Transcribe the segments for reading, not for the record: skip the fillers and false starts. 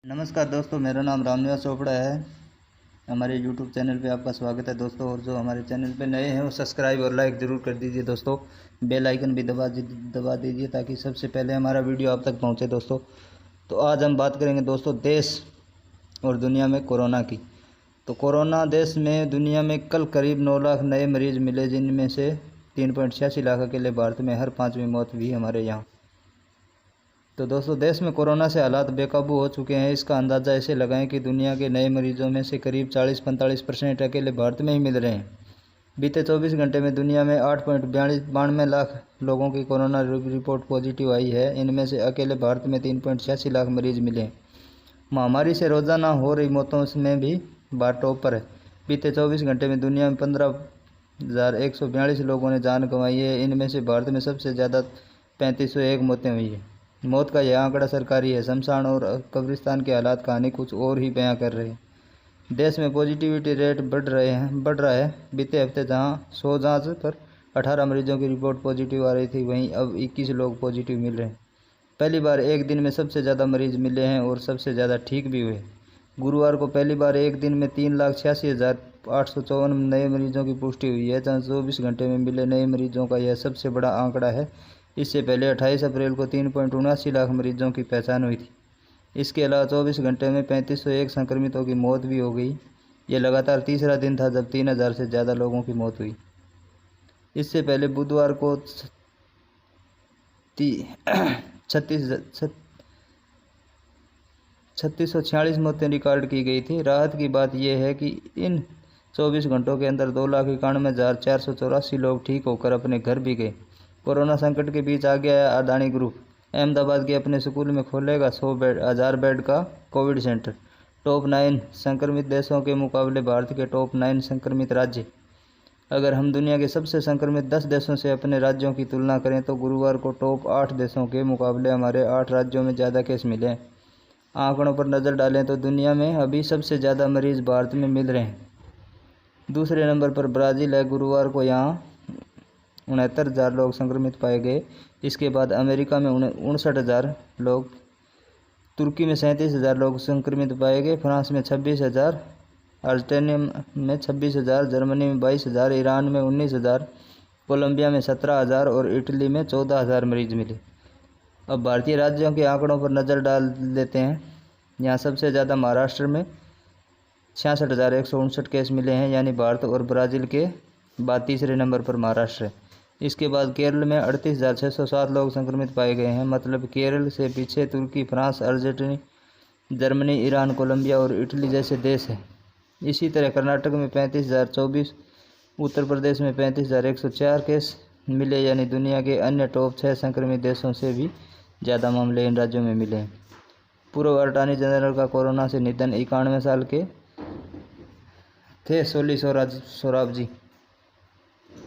नमस्कार दोस्तों, मेरा नाम रामनिवास चोपड़ा है। हमारे यूट्यूब चैनल पे आपका स्वागत है दोस्तों। और जो हमारे चैनल पे नए हैं वो सब्सक्राइब और लाइक ज़रूर कर दीजिए दोस्तों। बेल आइकन भी दबा दीजिए ताकि सबसे पहले हमारा वीडियो आप तक पहुंचे दोस्तों। तो आज हम बात करेंगे दोस्तों देश और दुनिया में कोरोना की। तो कोरोना देश में दुनिया में कल करीब 9 लाख नए मरीज़ मिले, जिनमें से 3.86 लाख अकेले भारत में। हर 5वीं मौत भी हमारे यहाँ। तो दोस्तों देश में कोरोना से हालात बेकाबू हो चुके हैं। इसका अंदाज़ा ऐसे लगाएं कि दुनिया के नए मरीजों में से करीब 40-45% अकेले भारत में ही मिल रहे हैं। बीते 24 घंटे में दुनिया में 8.92 लाख लोगों की कोरोना रिपोर्ट पॉजिटिव आई है। इनमें से अकेले भारत में 3.86 लाख मरीज मिले हैं। महामारी से रोज़ाना हो रही मौतों में भी भारत टॉप पर है। बीते 24 घंटे में दुनिया में 15,142 लोगों ने जान गंवाई है। इनमें से भारत में सबसे ज़्यादा 3501 मौतें हुई है। मौत का यह आंकड़ा सरकारी है। शमशान और कब्रिस्तान के हालात कहानी कुछ और ही बयां कर रहे हैं। देश में पॉजिटिविटी रेट बढ़ रहा है। बीते हफ्ते जहां 100 जांच पर 18 मरीजों की रिपोर्ट पॉजिटिव आ रही थी, वहीं अब 21 लोग पॉजिटिव मिल रहे हैं। पहली बार एक दिन में सबसे ज़्यादा मरीज मिले हैं और सबसे ज़्यादा ठीक भी हुए। गुरुवार को पहली बार एक दिन में 3,86,854 नए मरीजों की पुष्टि हुई है, जहाँ 24 घंटे में मिले नए मरीजों का यह सबसे बड़ा आंकड़ा है। इससे पहले 28 अप्रैल को 3.79 लाख मरीजों की पहचान हुई थी। इसके अलावा 24 घंटे में 3501 संक्रमितों की मौत भी हो गई। यह लगातार तीसरा दिन था जब 3000 से ज़्यादा लोगों की मौत हुई। इससे पहले बुधवार को 3646 मौतें रिकॉर्ड की गई थी। राहत की बात यह है कि इन 24 घंटों के अंदर 2,91,484 लोग ठीक होकर अपने घर भी गए। कोरोना संकट के बीच आ गया है अडानी ग्रुप। अहमदाबाद के अपने स्कूल में खोलेगा 1000 बेड का कोविड सेंटर। टॉप 9 संक्रमित देशों के मुकाबले भारत के टॉप 9 संक्रमित राज्य। अगर हम दुनिया के सबसे संक्रमित 10 देशों से अपने राज्यों की तुलना करें तो गुरुवार को टॉप 8 देशों के मुकाबले हमारे 8 राज्यों में ज़्यादा केस मिले हैं। आंकड़ों पर नज़र डालें तो दुनिया में अभी सबसे ज़्यादा मरीज़ भारत में मिल रहे हैं। दूसरे नंबर पर ब्राज़ील है। गुरुवार को यहाँ 69,000 लोग संक्रमित पाए गए। इसके बाद अमेरिका में 59,000 लोग, तुर्की में 37,000 लोग संक्रमित पाए गए, फ्रांस में 26,000, अर्जेंटीना में 26,000, जर्मनी में 22,000, ईरान में 19,000, कोलंबिया में 17,000 और इटली में 14,000 मरीज मिले। अब भारतीय राज्यों के आंकड़ों पर नज़र डाल लेते हैं। यहाँ सबसे ज़्यादा महाराष्ट्र में 66,159 केस मिले हैं, यानी भारत और ब्राज़ील के बाद तीसरे नंबर पर महाराष्ट्र है। इसके बाद केरल में 38,607 लोग संक्रमित पाए गए हैं। मतलब केरल से पीछे तुर्की, France, Argentina, Germany, Iran, Colombia और इटली जैसे देश हैं। इसी तरह कर्नाटक में 35,024, उत्तर प्रदेश में 35,104 केस मिले, यानी दुनिया के अन्य टॉप 6 संक्रमित देशों से भी ज़्यादा मामले इन राज्यों में मिले हैं। पूर्व अटॉर्नी जनरल का कोरोना से निधन। 91 साल के थे सोली सोराब जी।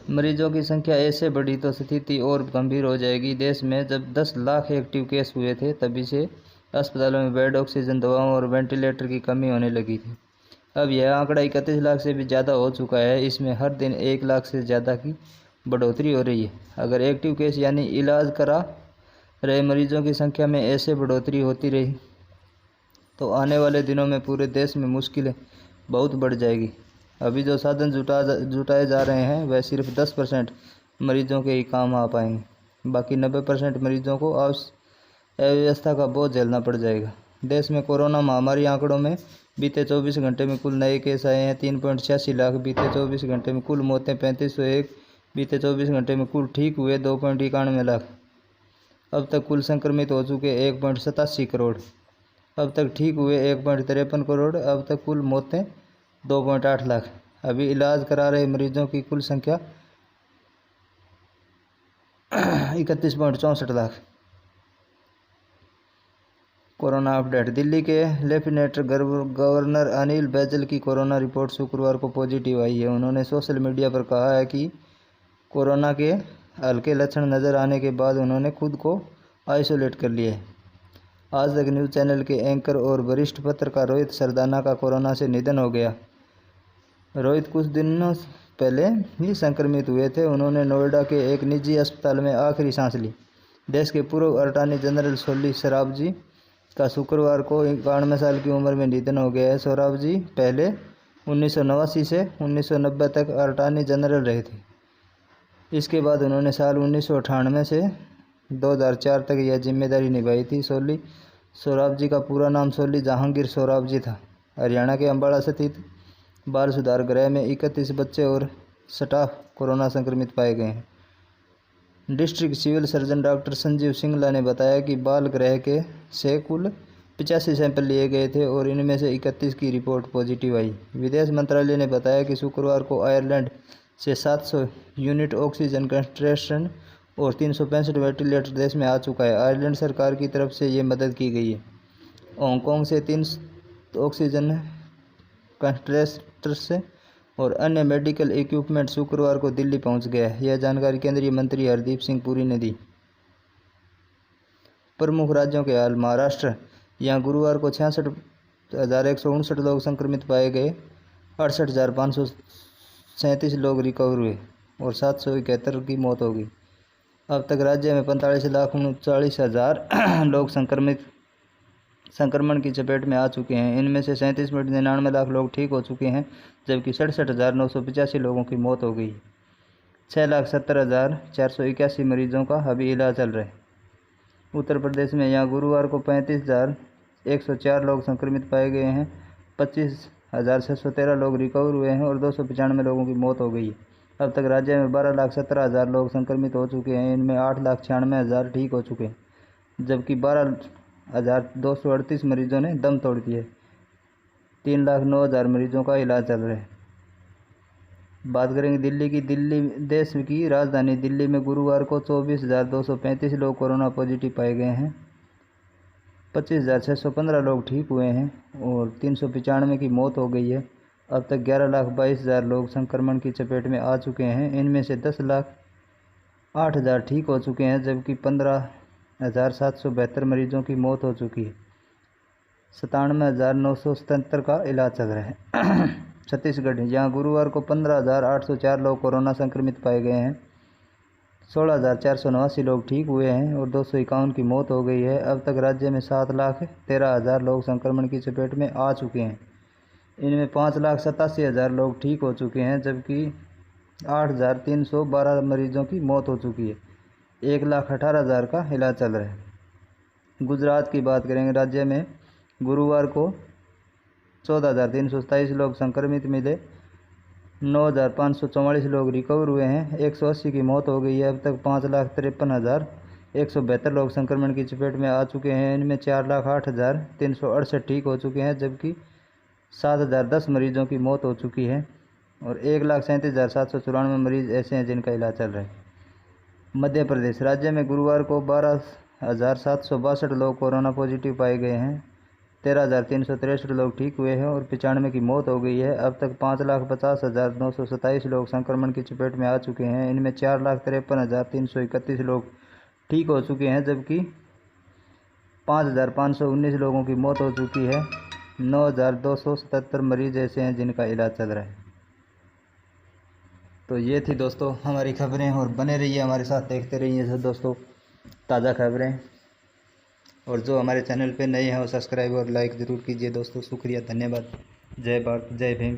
मरीजों की संख्या ऐसे बढ़ी तो स्थिति और गंभीर हो जाएगी। देश में जब 10 लाख एक्टिव केस हुए थे तभी से अस्पतालों में बेड, ऑक्सीजन, दवाओं और वेंटिलेटर की कमी होने लगी थी। अब यह आंकड़ा 31 लाख से भी ज़्यादा हो चुका है। इसमें हर दिन 1 लाख से ज़्यादा की बढ़ोतरी हो रही है। अगर एक्टिव केस यानी इलाज करा रहे मरीजों की संख्या में ऐसे बढ़ोतरी होती रही तो आने वाले दिनों में पूरे देश में मुश्किलें बहुत बढ़ जाएगी। अभी जो साधन जुटाए जा रहे हैं वह सिर्फ 10% मरीजों के ही काम आ पाएंगे। बाकी 90% मरीजों को अव्यवस्था का बोझ झेलना पड़ जाएगा। देश में कोरोना महामारी आंकड़ों में बीते 24 घंटे में कुल नए केस आए हैं 3.86 लाख। बीते 24 घंटे में कुल मौतें 3501। बीते 24 घंटे में कुल ठीक हुए 2.91 लाख। अब तक कुल संक्रमित हो चुके 1.87 करोड़। अब तक ठीक हुए 1.53 करोड़। अब तक कुल मौतें 2.8 लाख। अभी इलाज करा रहे मरीजों की कुल संख्या 31.64 लाख। Corona update. दिल्ली के लेफ्टिनेंट गवर्नर अनिल बैजल की कोरोना रिपोर्ट शुक्रवार को पॉजिटिव आई है। उन्होंने सोशल मीडिया पर कहा है कि कोरोना के हल्के लक्षण नज़र आने के बाद उन्होंने खुद को आइसोलेट कर लिया है। आज तक न्यूज़ चैनल के एंकर और वरिष्ठ पत्रकार रोहित सरदाना का कोरोना से निधन हो गया। रोहित कुछ दिनों पहले ही संक्रमित हुए थे। उन्होंने नोएडा के एक निजी अस्पताल में आखिरी सांस ली। देश के पूर्व अटॉर्नी जनरल सोली सोराब जी का शुक्रवार को 91 साल की उम्र में निधन हो गया है। सोहराबजी पहले 1989 से 1990 तक अटॉर्नी जनरल रहे थे। इसके बाद उन्होंने साल 1998 से 2004 तक यह जिम्मेदारी निभाई थी। सोली सोहराबजी का पूरा नाम सोली जहांगीर सोहराबजी था। हरियाणा के अम्बाला स्थित बाल सुधार गृह में 31 बच्चे और स्टाफ कोरोना संक्रमित पाए गए हैं। District civil surgeon doctor Sanjeev Singla ने बताया कि बाल गृह के से कुल 85 सैंपल लिए गए थे और इनमें से 31 की रिपोर्ट पॉजिटिव आई। विदेश मंत्रालय ने बताया कि शुक्रवार को आयरलैंड से 700 यूनिट ऑक्सीजन कंसंट्रेशन और 365 वेंटिलेटर देश में आ चुका है। आयरलैंड सरकार की तरफ से ये मदद की गई है। हांगकांग से 3 ऑक्सीजन कंसंट्रेटर्स और अन्य मेडिकल इक्विपमेंट शुक्रवार को दिल्ली पहुंच गया है। यह जानकारी केंद्रीय मंत्री हरदीप सिंह पुरी ने दी। प्रमुख राज्यों के हाल। महाराष्ट्र, यहाँ गुरुवार को 66,159 लोग संक्रमित पाए गए, 68,537 लोग रिकवर हुए और 771 की मौत हो गई। अब तक राज्य में 45,39,000 लोग संक्रमण की चपेट में आ चुके हैं। इनमें से 37,99 लाख लोग ठीक हो चुके हैं, जबकि 67,985 लोगों की मौत हो गई। 6,70,481 मरीजों का अभी इलाज चल रहा है। उत्तर प्रदेश में यहाँ गुरुवार को 35,104 लोग संक्रमित पाए गए हैं, 25,613 लोग रिकवर हुए हैं और 295 लोगों की मौत हो गई है। अब तक राज्य में 12,17,000 लोग संक्रमित हो चुके हैं। इनमें 8,96,000 ठीक हो चुके हैं, जबकि 12,238 मरीजों ने दम तोड़ दिए। 3,09,000 मरीजों का इलाज चल रहा है। बात करेंगे दिल्ली की। देश की राजधानी दिल्ली में गुरुवार को 24,235 लोग कोरोना पॉजिटिव पाए गए हैं, 25,615 लोग ठीक हुए हैं और 395 की मौत हो गई है। अब तक 11,22,000 लोग संक्रमण की चपेट में आ चुके हैं। इनमें से 10,08,000 ठीक हो चुके हैं, जबकि 15,772 मरीजों की मौत हो चुकी है। 97,977 का इलाज चल रहा है। छत्तीसगढ़, यहाँ गुरुवार को 15,804 लोग कोरोना संक्रमित पाए गए हैं, 16,489 लोग ठीक हुए हैं और 251 की मौत हो गई है। अब तक राज्य में 7,13,000 लोग संक्रमण की चपेट में आ चुके हैं। इनमें 5,87,000 लोग ठीक हो चुके हैं, जबकि 8,312 मरीजों की मौत हो चुकी है। 1,18,000 का इलाज चल रहा है। गुजरात की बात करेंगे। राज्य में गुरुवार को 14,327 लोग संक्रमित मिले, 9,544 लोग रिकवर हुए हैं, 180 की मौत हो गई है। अब तक 5,53,172 लोग संक्रमण की चपेट में आ चुके हैं। इनमें 4,08,368 ठीक हो चुके हैं, जबकि 7,010 मरीजों की मौत हो चुकी है और 1,37,794 मरीज ऐसे हैं जिनका इलाज चल रहा है। मध्य प्रदेश, राज्य में गुरुवार को 12,762 लोग कोरोना पॉजिटिव पाए गए हैं, 13,363 लोग ठीक हुए हैं और 95 की मौत हो गई है। अब तक 5,50,927 लोग संक्रमण की चपेट में आ चुके हैं। इनमें 4,53,331 लोग ठीक हो चुके हैं, जबकि 5,519 लोगों की मौत हो चुकी है। 9,277 मरीज ऐसे हैं जिनका इलाज चल रहा है। तो ये थी दोस्तों हमारी खबरें, और बने रहिए हमारे साथ, देखते रहिए सब दोस्तों ताज़ा खबरें। और जो हमारे चैनल पे नए हैं वो सब्सक्राइब और लाइक ज़रूर कीजिए दोस्तों। शुक्रिया, धन्यवाद। जय भारत, जय भीम।